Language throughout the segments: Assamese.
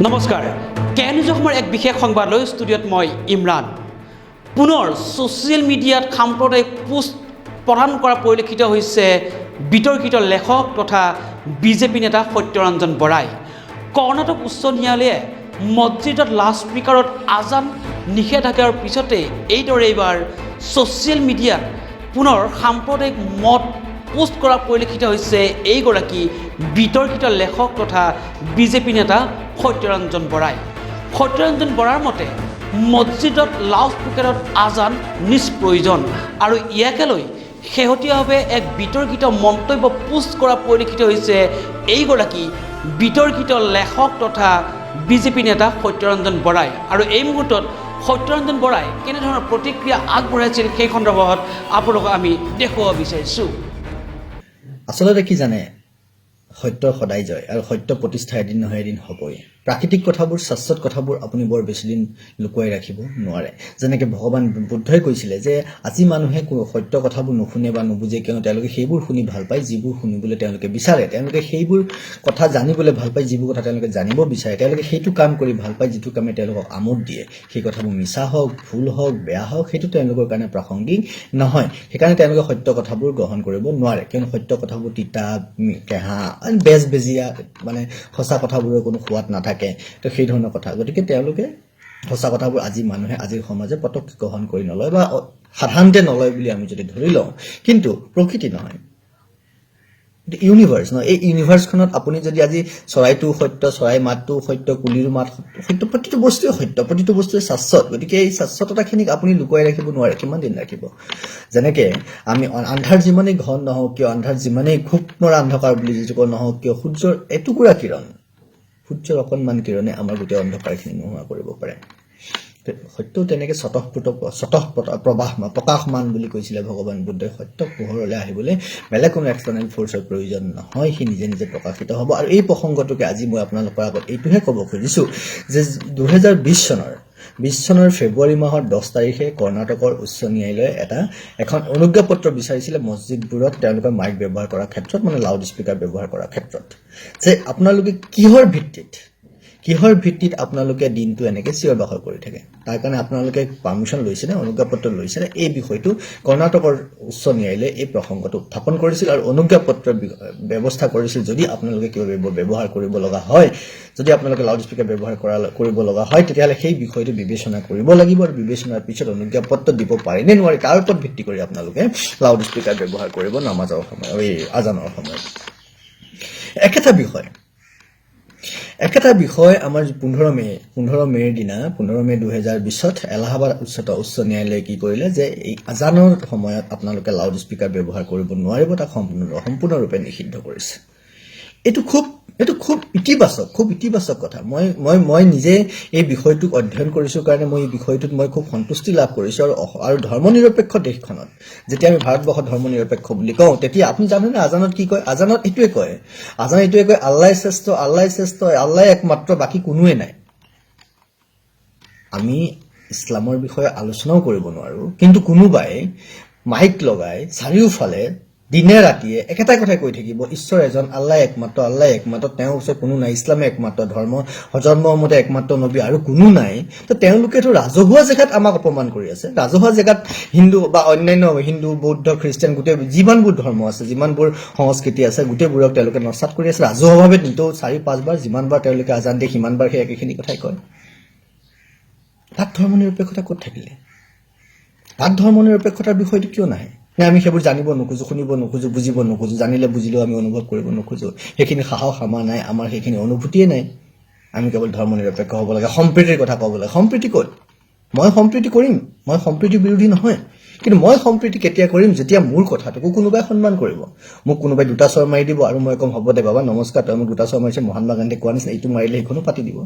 নমস্কাৰ কে নিউজ অসমৰ এক বিশেষ সংবাদ লৈ ষ্টুডিঅ'ত মই ইমৰান পুনৰ ছ'চিয়েল মিডিয়াত সাম্প্ৰদায়িক পোষ্ট প্ৰদান কৰা পৰিলক্ষিত হৈছে বিতৰ্কিত লেখক তথা বিজেপি নেতা সত্যৰঞ্জন বৰাই কৰ্ণাটক উচ্চ ন্যায়ালয়ে মছজিদত লাউডস্পীকাৰত আজান নিষেধাজ্ঞাৰ পিছতে এইদৰে এইবাৰ ছ'চিয়েল মিডিয়াত পুনৰ সাম্প্ৰদায়িক মত পোষ্ট কৰা পৰিলক্ষিত হৈছে এইগৰাকী বিতৰ্কিত লেখক তথা বিজেপি নেতা সত্যৰঞ্জন বৰাৰ মতে মছজিদত লাউডস্পীকাৰত আজান নিষ্প্ৰয়োজন আৰু ইয়াকে লৈ শেহতীয়াভাৱে এক বিতৰ্কিত মন্তব্য পোষ্ট কৰা পৰিলক্ষিত হৈছে এইগৰাকী বিতৰ্কিত লেখক তথা বিজেপি নেতা সত্যৰঞ্জন বৰাই আৰু এই মুহূৰ্তত সত্যৰঞ্জন বৰাই কেনেধৰণৰ প্ৰতিক্ৰিয়া আগবঢ়াইছিল সেই সন্দৰ্ভত আপোনালোকক আমি দেখুৱাব বিচাৰিছোঁ। আচলতে কি জানে সত্য সদায় জয় আৰু সত্য প্ৰতিষ্ঠা এদিন নহয় এদিন হ'বই। প্ৰাকৃতিক কথাবোৰ শাশ্বত কথাবোৰ আপুনি বৰ বেছিদিন লুকুৱাই ৰাখিব নোৱাৰে। যেনেকৈ ভগৱান বুদ্ধই কৈছিলে যে আজি মানুহে সত্য কথাবোৰ নুশুনে বা নুবুজে কিয়নো তেওঁলোকে সেইবোৰ শুনি ভাল পায় যিবোৰ শুনিবলৈ তেওঁলোকে বিচাৰে, তেওঁলোকে সেইবোৰ কথা জানিবলৈ ভাল পায় যিবোৰ কথা তেওঁলোকে জানিব বিচাৰে, তেওঁলোকে সেইটো কাম কৰি ভাল পায় যিটো কামে তেওঁলোকক আমোদ দিয়ে। সেই কথাবোৰ মিছা হওক ভুল হওক বেয়া হওক সেইটো তেওঁলোকৰ কাৰণে প্ৰাসংগিক নহয়। সেইকাৰণে তেওঁলোকে সত্য কথাবোৰ গ্ৰহণ কৰিব নোৱাৰে কিয়নো সত্য কথাবোৰ তিতা কেঁহা বেজবেজীয়া মানে সঁচা কথাবোৰৰ কোনো সোৱাদ নাথাকে। তো সেই ধৰণৰ কথা গতিকে তেওঁলোকে সঁচা কথাবোৰ আজি মানুহে আজিৰ সমাজে পটককৈ গ্ৰহণ কৰি নলয় বা সাধাৰণতে নলয় বুলি আমি যদি ধৰি লওঁ, কিন্তু প্ৰকৃতি নহয় ইউনিভাৰ্ছ নহয়। এই ইউনিভাৰ্ছখনত আপুনি যদি আজি চৰাইটো সত্য, চৰাই মাতটো সত্য, কুলিৰ মাত সত্য, প্ৰতিটো বস্তুৱে সত্য, প্ৰতিটো বস্তুৱে শাশ্বত। গতিকে এই শাশ্বততাখিনিক আপুনি লুকুৱাই ৰাখিব নোৱাৰে। কিমান দিন ৰাখিব? যেনেকৈ আমি আন্ধাৰ যিমানেই ঘন নহওক কিয়, আন্ধাৰ যিমানেই খুব মৰা অন্ধকাৰ বুলি যিটো নহওক কিয়, সূৰ্যৰ এটুকুৰা কিৰণ, সূৰ্যৰ অকণমান কিৰণে আমাৰ গোটেই অন্ধকাৰখিনি নোহোৱা কৰিব পাৰে। সত্যও তেনেকৈ প্ৰকাশমান বুলি কৈছিলে ভগৱান বুদ্ধই। সত্য পোহৰলৈ আহিবলৈ বেলেগ কোনো এক্সটাৰ্নেল ফ'ৰ্চৰ প্ৰয়োজন নহয়, সি নিজে নিজে প্ৰকাশিত হ'ব। আৰু এই প্ৰসংগটোকে আজি মই আপোনালোকৰ আগত এইটোহে ক'ব খুজিছোঁ যে 2020 চনৰ ফেব্ৰুৱাৰী মাহৰ 10 তাৰিখে কৰ্ণাটকৰ উচ্চ ন্যায়ালয়ে এখন অনুজ্ঞাপত্ৰ বিচাৰিছিলে মছজিদবোৰত তেওঁলোকৰ মাইক ব্যৱহাৰ কৰাৰ ক্ষেত্ৰত, মানে লাউড স্পীকাৰ ব্যৱহাৰ কৰাৰ ক্ষেত্ৰত, যে আপোনালোকে কিহৰ ভিত্তিত আপোনালোকে দিনটো এনেকৈ চিঞৰ বাখৰ কৰি থাকে, তাৰ কাৰণে আপোনালোকে পাৰ্মিশ্যন লৈছেনে, অনুজ্ঞাপত্ৰ লৈছেনে? এই বিষয়টো কৰ্ণাটকৰ উচ্চ ন্যায়ালয়ে এই প্ৰসংগটো উত্থাপন কৰিছিল আৰু অনুজ্ঞাপত্ৰৰ ব্যৱস্থা কৰিছিল যদি আপোনালোকে কিবা ব্যৱহাৰ কৰিব লগা হয়, যদি আপোনালোকে লাউড স্পীকাৰ ব্যৱহাৰ কৰিব লগা হয়, তেতিয়াহ'লে সেই বিষয়টো বিবেচনা কৰিব লাগিব আৰু বিবেচনাৰ পিছত অনুজ্ঞাপত্ৰ দিব পাৰে নে নোৱাৰে তাৰ ওপৰত ভিত্তি কৰি আপোনালোকে লাউড স্পীকাৰ ব্যৱহাৰ কৰিব নামাজৰ সময়ত, এই আজানৰ সময়ত। একেটা বিষয় আমাৰ 15 মে'ৰ দিনা 15 মে' 2020 এলাহাবাদ উচ্চ ন্যায়ালয়ে কি কৰিলে যে এই আজানৰ সময়ত আপোনালোকে লাউড স্পীকাৰ ব্যৱহাৰ কৰিব নোৱাৰিব, তাক সম্পূৰ্ণৰূপে নিষিদ্ধ কৰিছে। এইটো খুব ইতিবাচক কথা। মই নিজে এই বিষয়টোক অধ্যয়ন কৰিছোঁ কাৰণে মই এই বিষয়টোত মই খুব সন্তুষ্টি লাভ কৰিছোঁ। আৰু ধৰ্মনিৰপেক্ষ দেশখনত যেতিয়া আমি ভাৰতবৰ্ষত ধৰ্মনিৰপেক্ষ বুলি কওঁ, তেতিয়া আপুনি জানেনে আজানত কি কয়? আজানত এইটোৱে কয় আল্লাই শ্ৰেষ্ঠ, আল্লাই একমাত্ৰ, বাকী কোনোৱে নাই। আমি ইছলামৰ বিষয়ে আলোচনাও কৰিব নোৱাৰোঁ, কিন্তু কোনোবাই মাইক লগাই চাৰিওফালে দিনে ৰাতিয়ে একেটাই কথাই কৈ থাকিব, ঈশ্বৰ এজন, আল্লাই একমাত্ৰ, তেওঁৰ ওচৰত কোনো নাই, ইছলামে একমাত্ৰ ধৰ্ম, হজৰত মহম্মদে একমাত্ৰ নবী আৰু কোনো নাই। তো তেওঁলোকেতো ৰাজহুৱা জেগাত আমাক অপমান কৰি আছে। ৰাজহুৱা জেগাত হিন্দু বা অন্যান্য হিন্দু, বৌদ্ধ, খ্ৰীষ্টিয়ান গোটেই যিমানবোৰ ধৰ্ম আছে, যিমানবোৰ সংস্কৃতি আছে, গোটেইবোৰক তেওঁলোকে নস্যাৎ কৰি আছে ৰাজহুৱাভাৱে। নিতৌ 4-5 বাৰ যিমানবাৰ তেওঁলোকে আজান দিয়ে সিমানবাৰ সেই একেখিনি কথাই কয়। তাত ধৰ্মনিৰপেক্ষতা ক'ত থাকিলে? তাত ধৰ্মনিৰপেক্ষতাৰ বিষয়টো কিয় নাহে? নে আমি সেইবোৰ জানিব নোখোজো, শুনিব নোখোজো, বুজিব নোখোজো, জানিলে বুজিলেও আমি অনুভৱ কৰিব নোখোজো? সেইখিনি সাহস আমাৰ নাই, আমাৰ সেইখিনি অনুভূতিয়ে নাই। আমি কেৱল ধৰ্মনিৰপেক্ষ হ'ব লাগে, সম্প্ৰীতিৰ কথা ক'ব লাগে। সম্প্ৰীতি ক'ত? মই সম্প্ৰীতি কৰিম, মই সম্প্ৰীতি বিৰোধী নহয়, কিন্তু মই সম্প্ৰীতি কেতিয়া কৰিম যেতিয়া মোৰ কথাটোকো কোনোবাই সন্মান কৰিব। মোক কোনোবাই 2টা চৰ মাৰি দিব আৰু মই কম হ'ব দে বাবা নমস্কাৰ, তই মোক 2টা চৰ মাৰিছে, মহাত্মা গান্ধীয়ে কোৱা নিচিনা এইটো মাৰিলে সেইখনো পাতি দিব।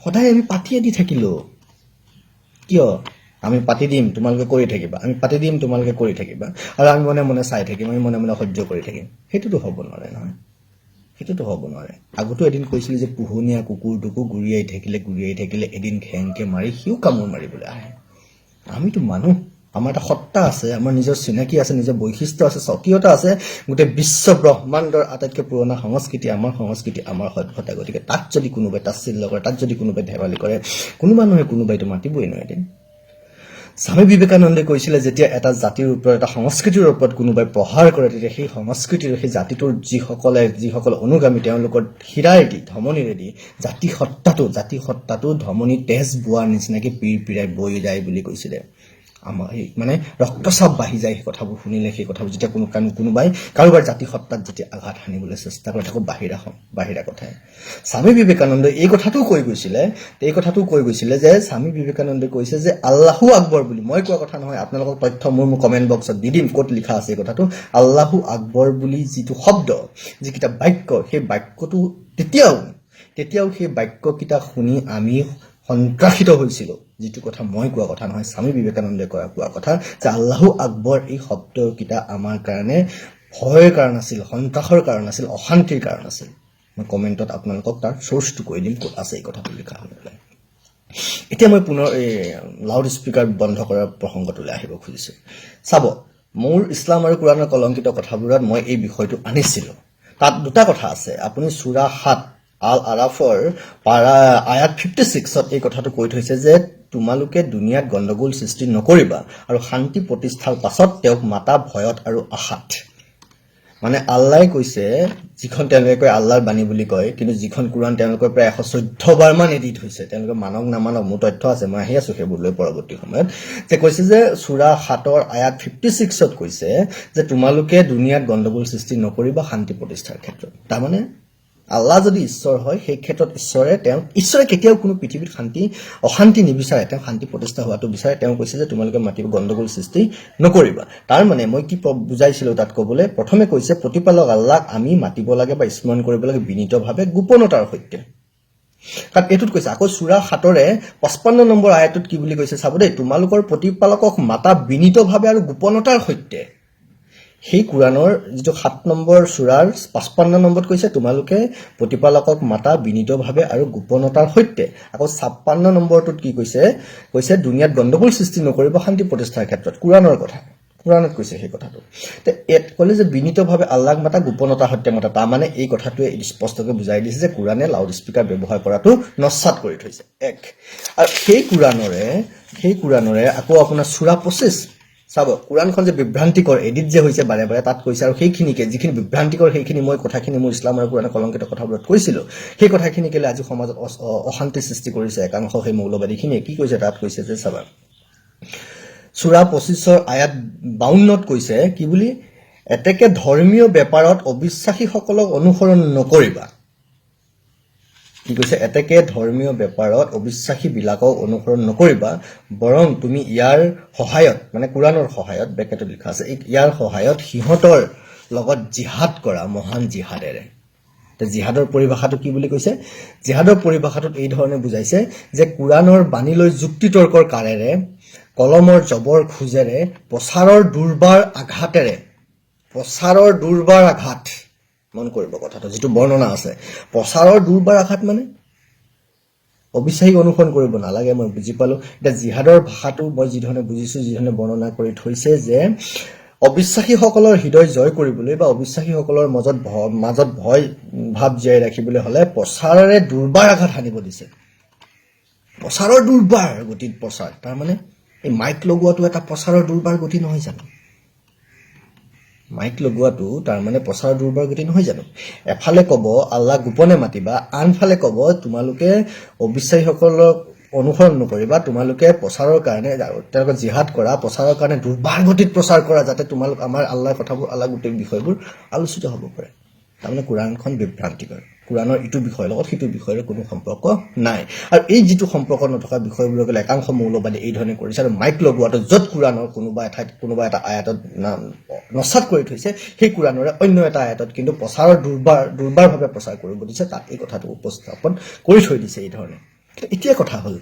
সদায় আমি পাতিয়ে দি থাকিলো কিয়? আমি পাতি দিম, তোমালোকে কৰি থাকিবা, আমি পাতি দিম, তোমালোকে কৰি থাকিবা, আৰু আমি মনে মনে চাই থাকিম, আমি মনে মনে সহ্য কৰি থাকিম। সেইটোতো হ'ব নোৱাৰে নহয়, সেইটোতো হ'ব নোৱাৰে। আগতো এদিন কৈছিল যে পোহনীয়া কুকুৰটোকো গুৰিয়াই থাকিলে এদিন খেংকে মাৰি সিও কামোৰ মাৰিবলৈ আহে। আমিতো মানুহ, আমাৰ এটা সত্তা আছে, আমাৰ নিজৰ চিনাকি আছে, নিজৰ বৈশিষ্ট্য আছে, স্বকীয়তা আছে। গোটেই বিশ্ব ব্ৰহ্মাণ্ডৰ আটাইতকৈ পুৰণা সংস্কৃতি, আমাৰ সভ্যতা। গতিকে তাত যদি কোনোবাই তাচ্ছিল্য কৰে, তাত যদি কোনোবাই ধেমালি কৰে, কোনোবা নহয় কোনোবাইতো মাতিবই নহয় এদিন। স্বামী বিবেকানন্দে কৈছিলে, যেতিয়া এটা জাতিৰ ওপৰত, এটা সংস্কৃতিৰ ওপৰত কোনোবাই প্ৰহাৰ কৰে, তেতিয়া সেই সংস্কৃতিৰ, সেই জাতিটোৰ যিসকল অনুগামী, তেওঁলোকৰ হীৰাৰেদি, ধমনীৰেদি জাতি সত্তাটো ধমনী তেজ বোৱাৰ নিচিনাকে পিৰাই বৈ যায় বুলি কৈছিলে। আমাৰ মানে ৰক্তচাপ বাঢ়ি যায় সেই কথাবোৰ শুনিলে। সেই কথাবোৰ যেতিয়া কোনোবাই কাৰোবাৰ জাতি সত্তাত যেতিয়া আঘাত সানিবলৈ চেষ্টা কৰে, তাকো বাহিৰা কথাই। স্বামী বিবেকানন্দই এই কথাটোও কৈ গৈছিলে যে স্বামী বিবেকানন্দই কৈছে যে আল্লাহু আকবৰ বুলি, মই কোৱা কথা নহয়, আপোনালোকক তথ্য মোৰ কমেণ্ট বক্সত দি দিম, ক'ত লিখা আছে এই কথাটো। আল্লাহু আকবৰ বুলি যিটো শব্দ, যিকেইটা বাক্য, সেই বাক্যটো তেতিয়াও সেই বাক্যকেইটা শুনি আমি সন্ত্ৰাসিত হৈছিলোঁ। যিটো কথা মই কোৱা কথা নহয়, স্বামী বিবেকানন্দে কোৱা কথা, যে আল্লাহু আকবৰ এই শব্দকেইটা আমাৰ কাৰণে ভয়ৰ কাৰণ আছিল, সন্ত্ৰাসৰ কাৰণ আছিল, অশান্তিৰ কাৰণ আছিল। মই কমেণ্টত আপোনালোকক তাৰ চ'ৰ্চটো কৈ দিম, ক'ত আছে এই কথাটো লিখা হৈ পেলাই। এতিয়া মই পুনৰ এই লাউড স্পীকাৰ বন্ধ কৰাৰ প্ৰসংগটোলৈ আহিব খুজিছোঁ। চাব, মোৰ ইছলাম আৰু কোৰাণৰ কলংকিত কথাবোৰত মই এই বিষয়টো আনিছিলোঁ। তাত দুটা কথা আছে। আপুনি সূৰা 7 আল আৰাফৰ আয়াত 56ত এই কথাটো কৈ থৈছে যে তোমালোকে দুনিয়াত গণ্ডগোল সৃষ্টি নকৰিবা আৰু শান্তি প্ৰতিষ্ঠাৰ পাছত তেওঁক মাতা ভয়ত আৰু আশাত। মানে আল্লাহে কৈছে, যিখন তেওঁলোকে কয় আল্লাহৰ বাণী বুলি কয়, কিন্তু যিখন কোৰাণ তেওঁলোকৰ প্ৰায় 114 বাৰ মান এডিট হৈছে, তেওঁলোকে মানক নামানক, মোৰ তথ্য আছে, মই আহি আছোঁ সেইবোৰ লৈ পৰৱৰ্তী সময়ত, যে কৈছে যে সূৰা 7 আয়াত 56ত কৈছে যে তোমালোকে দুনিয়াত গণ্ডগোল সৃষ্টি নকৰিবা শান্তি প্ৰতিষ্ঠাৰ ক্ষেত্ৰত। তাৰমানে আল্লাহ যদি ঈশ্বৰ হয়, সেই ক্ষেত্ৰত ঈশ্বৰে কেতিয়াও কোনো পৃথিৱীত অশান্তি নিবিচাৰে, তেওঁ শান্তি প্ৰতিষ্ঠা হোৱাটো বিচাৰে। তেওঁ কৈছে যে তোমালোকে মাতিব গণ্ডগোল সৃষ্টি নকৰিবা। তাৰ মানে মই কি বুজাইছিলোঁ তাত ক'বলৈ, প্ৰথমে কৈছে প্ৰতিপালক আল্লাহক আমি মাতিব লাগে বা স্মৰণ কৰিব লাগে বিনীতভাৱে, গোপনতাৰ সৈতে। কাৰণ এইটোত কৈছে, আকৌ সূৰা 7 55 নম্বৰ আয়াতটোত কি বুলি কৈছে চাব দেই, তোমালোকৰ প্ৰতিপালকক মাতা বিনীতভাৱে আৰু গোপনতাৰ সৈতে। সেই কোৰাণৰ যিটো 7 নম্বৰ সূৰাৰ 55 নম্বৰত কৈছে তোমালোকে প্ৰতিপালকক মাতা বিনীতভাৱে আৰু গোপনতাৰ সৈতে। আকৌ 56 নম্বৰটোত কি কৈছে দুনিয়াত গণ্ডগোল সৃষ্টি নকৰিব শান্তি প্ৰতিষ্ঠাৰ ক্ষেত্ৰত। কোৰাণত কৈছে সেই কথাটো। ইয়াত ক'লে যে বিনীতভাৱে আল্লাহক মাতা, গোপনতাৰ সৈতে মাতা। তাৰমানে এই কথাটোৱে স্পষ্টকৈ বুজাই দিছে যে কোৰাণে লাউড স্পীকাৰ ব্যৱহাৰ কৰাটো নস্যাৎ কৰি থৈছে। আৰু সেই কোৰাণৰে আকৌ আপোনাৰ সূৰা 25 চাব, কোৰাণখন যে বিভ্ৰান্তিকৰ এডিট যে হৈছে বাৰে বাৰে, তাত কৈছে আৰু সেইখিনিকে, যিখিনি বিভ্ৰান্তিকৰ সেইখিনি মই কথাখিনি মোৰ ইছলাম আৰু কোৰাণৰ কলংকিত কথাবোৰত কৈছিলোঁ, সেই কথাখিনিকে আজি সমাজত অশান্তি সৃষ্টি কৰিছে একাংশ সেই মৌলবাদীখিনিয়ে। কি কৈছে তাত কৈছে যে চাবা, সূৰা 25 আয়াত 52ত কৈছে কি বুলি, এতেকে ধৰ্মীয় বেপাৰত অবিশ্বাসীসকলক অনুসৰণ নকৰিবা। কি কৈছে, এতেকে ধৰ্মীয় বেপাৰত অবিশ্বাসীবিলাকক অনুসৰণ নকৰিবা, বৰং তুমি ইয়াৰ সহায়ত, মানে কোৰাণৰ সহায়ত, ব্ৰেকেটত লিখা আছে, ইয়াৰ সহায়ত সিহঁতৰ লগত জিহাদ কৰা মহান জিহাদেৰে। জিহাদৰ পৰিভাষাটো কি বুলি কৈছে, জিহাদৰ পৰিভাষাটোত এই ধৰণে বুজাইছে যে কোৰাণৰ বাণীলৈ যুক্তিতৰ্কৰ কাৰেৰে, কলমৰ জবৰ খোজেৰে, প্ৰচাৰৰ দুৰ্বাৰ আঘাত, মন কৰিব কথাটো, যিটো বৰ্ণনা আছে, প্ৰচাৰৰ দুৰ্বাৰ আঘাত মানে অবিশ্বাসীক অনুসৰণ কৰিব নালাগে, মই বুজি পালোঁ। এতিয়া জিহাদৰ ভাষাটো মই যিধৰণে বুজিছোঁ, যিধৰণে বৰ্ণনা কৰি থৈছে যে অবিশ্বাসীসকলৰ হৃদয় জয় কৰিবলৈ বা অবিশ্বাসীসকলৰ মাজত ভয় ভাৱ জীয়াই ৰাখিবলৈ হ'লে প্ৰচাৰেৰে দুৰ্বাৰ আঘাত সানিব দিছে। প্ৰচাৰৰ দুৰ্বাৰ গতিত প্ৰচাৰ, তাৰমানে এই মাইক লগোৱাটো এটা প্ৰচাৰৰ দুৰ্বাৰ গতি নহয় জানো? মাইক লগোৱাটো তাৰমানে প্ৰচাৰৰ দুৰ্বাৰ গতি নহয় জানো? এফালে ক'ব আল্লাহ গোপনে মাতিবা, আনফালে ক'ব তোমালোকে অবিশ্বাসীসকলক অনুসৰণ নকৰিবা, তোমালোকে প্ৰচাৰৰ কাৰণে তেওঁলোকক জিহাদ কৰা, প্ৰচাৰৰ কাৰণে দুৰ্বাৰ গতিত প্ৰচাৰ কৰা, যাতে তোমালোক আমাৰ আল্লাহৰ কথাবোৰ, আল্লাহ গোটেই বিষয়বোৰ আলোচিত হ'ব পাৰে। তাৰমানে কোৰাণখন বিভ্ৰান্তিকৰ। কোৰাণৰ ইটো বিষয়ৰ লগত সিটো বিষয়ৰ কোনো সম্পৰ্ক নাই। আৰু এই যিটো সম্পৰ্ক নথকা বিষয়বোৰক একাংশ মৌলবাদী এই ধৰণে কৰিছে। আৰু মাইক লগোৱাটো য'ত কোৰাণৰ কোনোবা এটা আয়াতত নস্যাৎ কৰি থৈছে, সেই কোৰাণৰে অন্য এটা আয়াতত কিন্তু প্ৰচাৰৰ দুৰ্বাৰভাৱে প্ৰচাৰ কৰিব দিছে, তাত এই কথাটো উপস্থাপন কৰি থৈ দিছে এই ধৰণে। এতিয়া কথা হ'ল,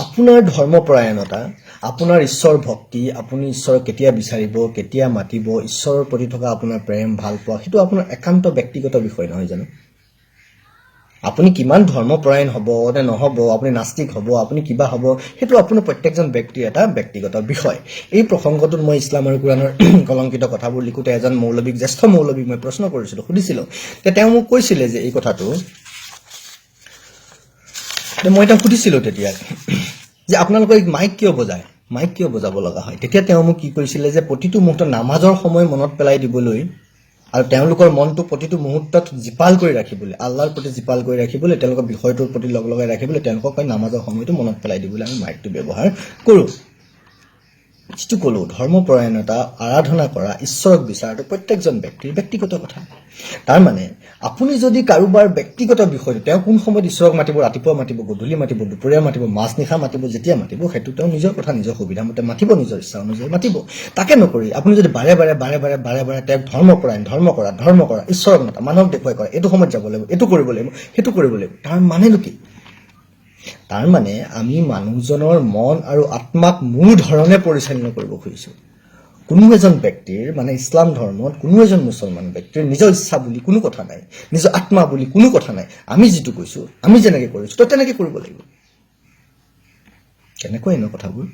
আপোনাৰ ধৰ্মপৰায়ণতা, আপোনাৰ ঈশ্বৰ ভক্তি, আপুনি ঈশ্বৰক কেতিয়া বিচাৰিব, কেতিয়া মাতিব, ঈশ্বৰৰ প্ৰতি থকা আপোনাৰ প্ৰেম, ভাল পোৱা, সেইটো আপোনাৰ একান্ত ব্যক্তিগত বিষয় নহয় জানো? আপুনি কিমান ধৰ্মপৰায়ণ হ'ব নে নহ'ব, আপুনি নাস্তিক হ'ব, আপুনি কিবা হ'ব, সেইটো আপোনাৰ প্ৰত্যেকজন ব্যক্তিৰ এটা ব্যক্তিগত বিষয়। এই প্ৰসংগটোত মই ইছলাম আৰু কোৰাণৰ কলংকিত কথাবোৰ লিখোঁতে এজন মৌলবীক, জ্যেষ্ঠ মৌলবীক মই প্ৰশ্ন কৰিছিলোঁ, সুধিছিলোঁ। তেওঁ মোক কৈছিলে যে এই কথাটো, মই তেওঁক সুধিছিলোঁ তেতিয়া যে আপোনালোকে মাইক কিয় বজায়, মাইক কিয় বজাব লগা হয়? তেতিয়া তেওঁ মোক কি কৰিছিলে যে প্ৰতিটো মুহূৰ্তত নামাজৰ সময় মনত পেলাই দিবলৈ আৰু তেওঁলোকৰ মনটো প্ৰতিটো মুহূৰ্তত জীপাল কৰি ৰাখিবলৈ, আল্লাহৰ প্ৰতি জীপাল কৰি ৰাখিবলৈ, তেওঁলোকৰ বিষয়টোৰ প্ৰতি লগ লগাই ৰাখিবলৈ তেওঁলোকক নামাজৰ সময়টো মনত পেলাই দিবলৈ আমি মাইকটো ব্যৱহাৰ কৰোঁ। যিটো ক'লোঁ, ধৰ্মপৰায়ণতা, আৰাধনা কৰা, ঈশ্বৰক বিচৰাটো প্ৰত্যেকজন ব্যক্তিৰ ব্যক্তিগত কথা। তাৰমানে আপুনি যদি কাৰোবাৰ ব্যক্তিগত বিষয়টো, তেওঁ কোন সময়ত ঈশ্বৰক মাতিব, ৰাতিপুৱা মাতিব, গধূলি মাতিব, দুপৰীয়া মাতিব, মাজনিশা মাতিব, যেতিয়া মাতিব, সেইটো তেওঁ নিজৰ কথা, নিজৰ সুবিধামতে মাতিব, নিজৰ ইচ্ছা অনুযায়ী মাতিব। তাকে নকৰি আপুনি যদি বাৰে বাৰে তেওঁক ধৰ্ম কৰা, ঈশ্বৰক মাতা, মানুহক দেখুৱাই কৰা, এইটো সময়ত যাব লাগিব, এইটো কৰিব লাগিব, সেইটো কৰিব লাগিব, তাৰ মানেনো কি? তাৰ মানে আমি মানুহজনৰ মন আৰু আত্মাক মোৰ ধৰণে পৰিচালনা কৰিব খুজিছোঁ। কোনো এজন ব্যক্তিৰ মানে ইছলাম ধৰ্মত কোনো এজন মুছলমান ব্যক্তিৰ নিজৰ ইচ্ছা বুলি কোনো কথা নাই, নিজৰ আত্মা বুলি কোনো কথা নাই। আমি যিটো কৈছোঁ, আমি যেনেকৈ কৰিছোঁ তই তেনেকৈ কৰিব লাগিব। কেনেকৈ এনে কথাবোৰ?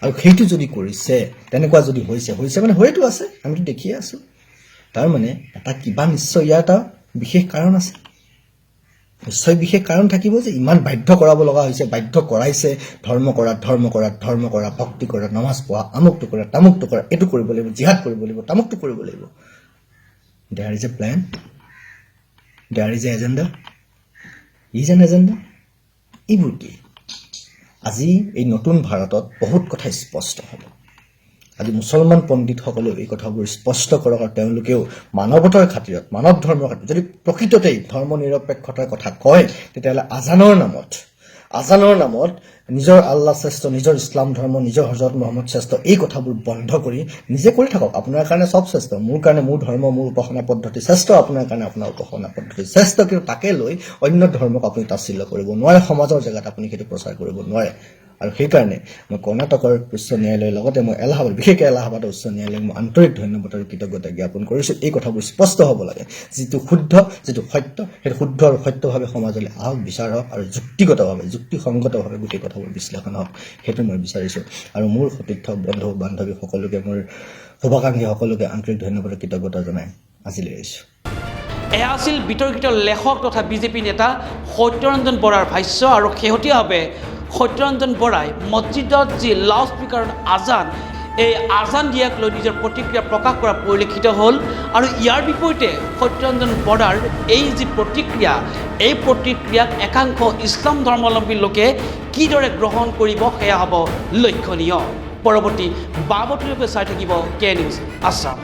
আৰু সেইটো যদি কৰিছে, তেনেকুৱা যদি হৈছে মানে হয়তো আছে, আমিতো দেখিয়ে আছোঁ। তাৰমানে এটা কিবা নিশ্চয় ইয়াৰ এটা বিশেষ কাৰণ আছে, নিশ্চয় বিশেষ কাৰণ থাকিব যে ইমান বাধ্য কৰাব লগা হৈছে, বাধ্য কৰাইছে, ধৰ্ম কৰা, ভক্তি কৰা, নামাজ পঢ়া, আমুকটো কৰা, তামুকটো কৰা, এইটো কৰিব লাগিব, জিহাদ কৰিব লাগিব, তামুকটো কৰিব লাগিব। There is a plan, there is a agenda, is an agenda. এইবোৰ কি? আজি এই নতুন ভাৰতত বহুত কথা স্পষ্ট হ'ব। আজি মুছলমান পণ্ডিতসকলেও এই কথাবোৰ স্পষ্ট কৰক, আৰু তেওঁলোকেও মানৱতাৰ খাতিৰত, মানৱ ধৰ্মৰ খাতিৰত যদি প্ৰকৃততেই ধৰ্ম নিৰপেক্ষতাৰ কথা কয়, তেতিয়াহ'লে আজানৰ নামত নিজৰ আল্লাহ শ্ৰেষ্ঠ, নিজৰ ইছলাম ধৰ্ম, নিজৰ হজৰত মহম্মদ শ্ৰেষ্ঠ, এই কথাবোৰ বন্ধ কৰি নিজে কৰি থাকক। আপোনাৰ কাৰণে চব শ্ৰেষ্ঠ, মোৰ কাৰণে মোৰ ধৰ্ম, মোৰ উপাসনা পদ্ধতি শ্ৰেষ্ঠ, আপোনাৰ কাৰণে আপোনাৰ উপাসনা পদ্ধতি শ্ৰেষ্ঠ। কিন্তু তাকে লৈ অন্য ধৰ্মক আপুনি তাচ্ছিল্য কৰিব নোৱাৰে, সমাজৰ জেগাত আপুনি সেইটো প্ৰচাৰ কৰিব নোৱাৰে। আৰু সেইকাৰণে মই কৰ্ণাটকৰ উচ্চ ন্যায়ালয়ৰ লগতে মই বিশেষকৈ এলাহাবাদ উচ্চ ন্যায়ালয়ক মই আন্তৰিক ধন্যবাদ আৰু কৃতজ্ঞতা জ্ঞাপন কৰিছোঁ। এই কথাবোৰ স্পষ্ট হ'ব লাগে, যিটো শুদ্ধ, যিটো সত্য, সেইটো শুদ্ধ আৰু সত্যভাৱে সমাজলৈ আহক, বিচাৰ হওক, আৰু যুক্তিগতভাৱে, যুক্তিসংগতভাৱে গোটেই কথাবোৰ বিশ্লেষণ হওক, সেইটো মই বিচাৰিছোঁ। আৰু মোৰ সতীৰ্থ বন্ধু বান্ধৱী সকলোকে, মোৰ শুভাকাংক্ষী সকলোকে আন্তৰিক ধন্যবাদ আৰু কৃতজ্ঞতা জনাই আজিলৈ আহিছোঁ। এয়া আছিল বিতৰ্কিত লেখক তথা বিজেপি নেতা সত্যৰঞ্জন বৰাৰ ভাষ্য। আৰু শেহতীয়াভাৱে সত্যৰঞ্জন বৰাই মছজিদত যি লাউড স্পীকাৰত এই আজান দিয়াক লৈ নিজৰ প্ৰতিক্ৰিয়া প্ৰকাশ কৰা পৰিলক্ষিত হ'ল। আৰু ইয়াৰ বিপৰীতে সত্যৰঞ্জন বৰাৰ এই যি প্ৰতিক্ৰিয়া, এই প্ৰতিক্ৰিয়াক একাংশ ইছলাম ধৰ্মাৱলম্বী লোকে কিদৰে গ্ৰহণ কৰিব, সেয়া হ'ব লক্ষণীয়। পৰৱৰ্তী বাতৰিলৈকে চাই থাকিব কে নিউজ আছাম।